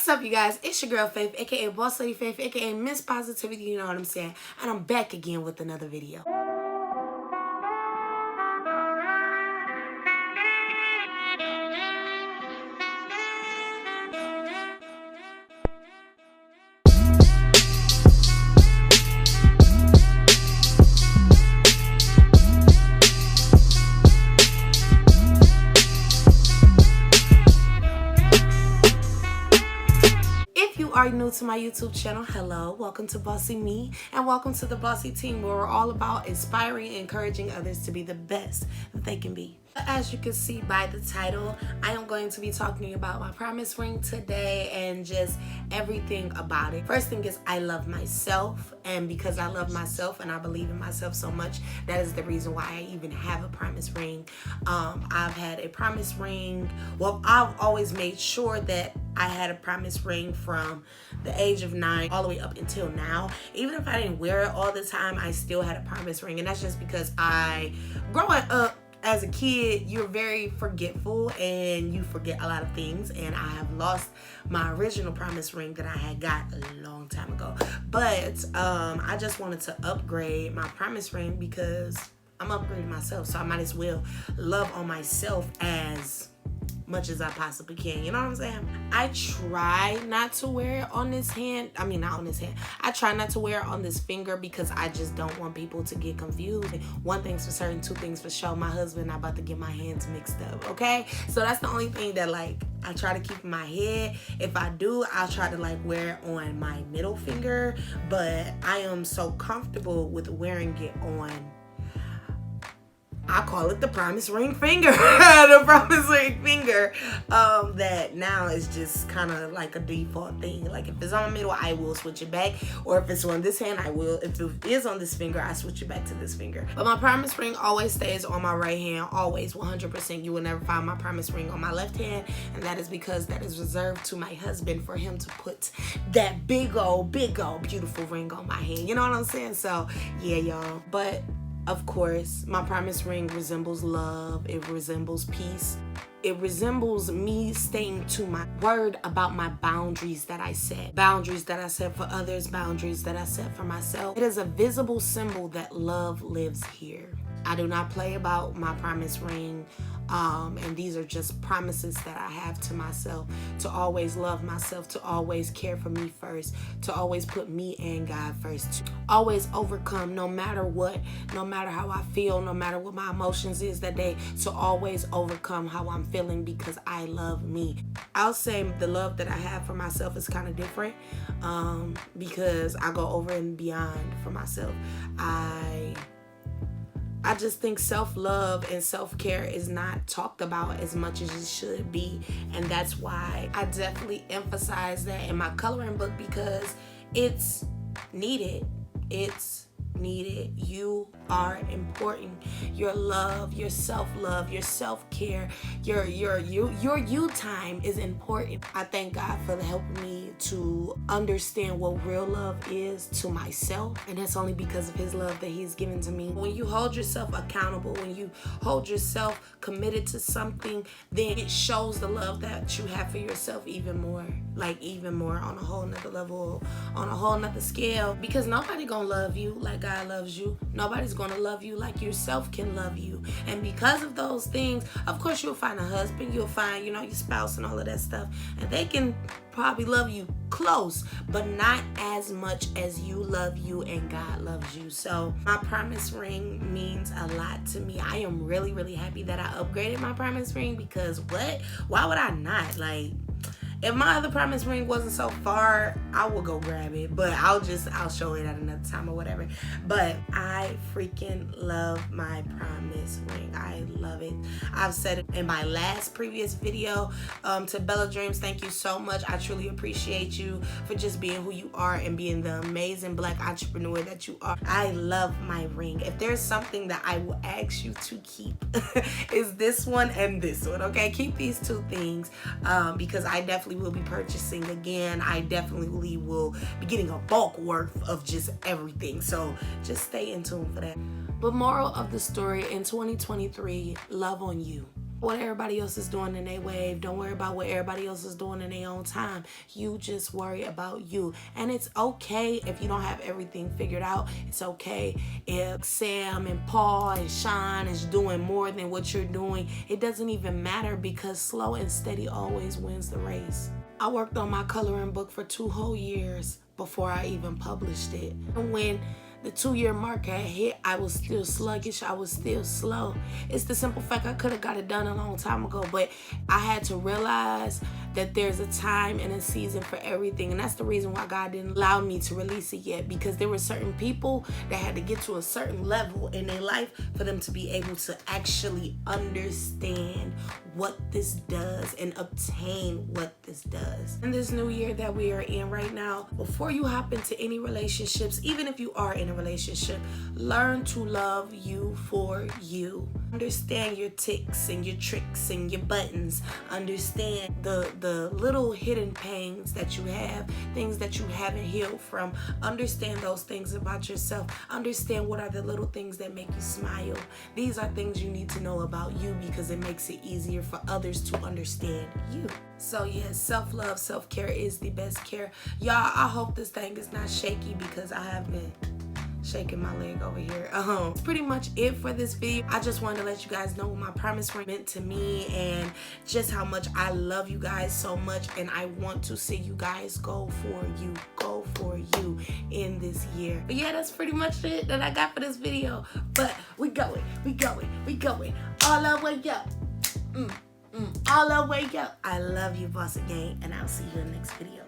What's up, you guys? It's your girl Faith, aka Boss Lady Faith, aka Miss Positivity, you know what I'm saying? And I'm back again with another video. If you are new to my YouTube channel, hello, welcome to Bossy Me, and welcome to the Bossy team, where we're all about inspiring and encouraging others to be the best that they can be. As you can see by the title, I am going to be talking about my promise ring today and just everything about it. First thing is, I love myself, and because I love myself and I believe in myself so much, that is the reason why I even have a promise ring. I've had a promise ring. Well, I've always made sure that I had a promise ring from the age of 9 all the way up until now. Even if I didn't wear it all the time, I still had a promise ring, and that's just because growing up as a kid, you're very forgetful and you forget a lot of things, and I have lost my original promise ring that I had got a long time ago. But I just wanted to upgrade my promise ring because I'm upgrading myself, so I might as well love on myself as much as I possibly can, you know what I'm saying? I try not to wear it on this hand. I mean, not on this hand. I try not to wear it on this finger because I just don't want people to get confused. One thing's for certain, two things for sure. My husband not about to get my hands mixed up, okay? So that's the only thing that I try to keep in my head. If I do, I'll try to wear it on my middle finger, but I am so comfortable with wearing it on, I call it the promise ring finger, the promise ring finger, that now is just kind of like a default thing. Like if it's on the middle, I will switch it back, or if it's on this hand, I will. If it is on this finger, I switch it back to this finger. But my promise ring always stays on my right hand, always 100%. You will never find my promise ring on my left hand, and that is because that is reserved to my husband for him to put that big old, beautiful ring on my hand. You know what I'm saying? So yeah, y'all. But of course, my promise ring resembles love. It resembles peace. It resembles me staying to my word about my boundaries that I set. Boundaries that I set for others, boundaries that I set for myself. It is a visible symbol that love lives here. I do not play about my promise ring. And these are just promises that I have to myself, to always love myself, to always care for me first, to always put me and God first, to always overcome no matter what, no matter how I feel, no matter what my emotions is that day, to always overcome how I'm feeling because I love me. I'll say the love that I have for myself is kind of different because I go over and beyond for myself. I just think self-love and self-care is not talked about as much as it should be. And that's why I definitely emphasize that in my coloring book, because it's needed. It's needed. You are important. Your love, your self-love, your self-care, your you time is important. I thank God for helping me to understand what real love is to myself, and that's only because of his love that he's given to me. When you hold yourself accountable, when you hold yourself committed to something, then it shows the love that you have for yourself even more, even more on a whole nother level, on a whole nother scale, because nobody gonna love you like God loves you. Nobody's gonna love you like yourself can love you. And because of those things, of course, you'll find a husband, you'll find, your spouse and all of that stuff, and they can probably love you close, but not as much as you love you and God loves you. So my promise ring means a lot to me. I am really, really happy that I upgraded my promise ring, because why would I not? If my other promise ring wasn't so far, I would go grab it, but I'll show it at another time or whatever. But I freaking love my promise ring. I love it. I've said it in my previous video. To Bella Dreams, thank you so much. I truly appreciate you for just being who you are and being the amazing Black entrepreneur that you are. I love my ring. If there's something that I will ask you to keep, is this one and this one, okay? Keep these two things, because I definitely will be purchasing again. I definitely will be getting a bulk worth of just everything, so just stay in tune for that. But moral of the story, in 2023, love on you. what everybody else is doing in their wave. Don't worry about what everybody else is doing in their own time. You just worry about you. And it's okay if you don't have everything figured out. It's okay if Sam and Paul and Sean is doing more than what you're doing. It doesn't even matter, because slow and steady always wins the race. I worked on my coloring book for 2 whole years before I even published it. And when the 2-year mark had hit, I was still sluggish. I was still slow. It's the simple fact I could have got it done a long time ago, but I had to realize that there's a time and a season for everything. And that's the reason why God didn't allow me to release it yet, because there were certain people that had to get to a certain level in their life for them to be able to actually understand what this does and obtain what this does. In this new year that we are in right now, before you hop into any relationships, even if you are in a relationship, learn to love you for you. Understand your ticks and your tricks and your buttons. Understand the little hidden pains that you have, things that you haven't healed from. Understand those things about yourself. Understand what are the little things that make you smile. These are things you need to know about you, because it makes it easier for others to understand you. So yes, self-love, self-care is the best care. Y'all, I hope this thing is not shaky, because I have been shaking my leg over here. That's pretty much it for this video. I just wanted to let you guys know what my promise ring meant to me, and just how much I love you guys so much, and I want to see you guys go for you in this year. But yeah, that's pretty much it that I got for this video. But we going all the way up. All the way up. I love you, Bossy Gang, and I'll see you in the next video.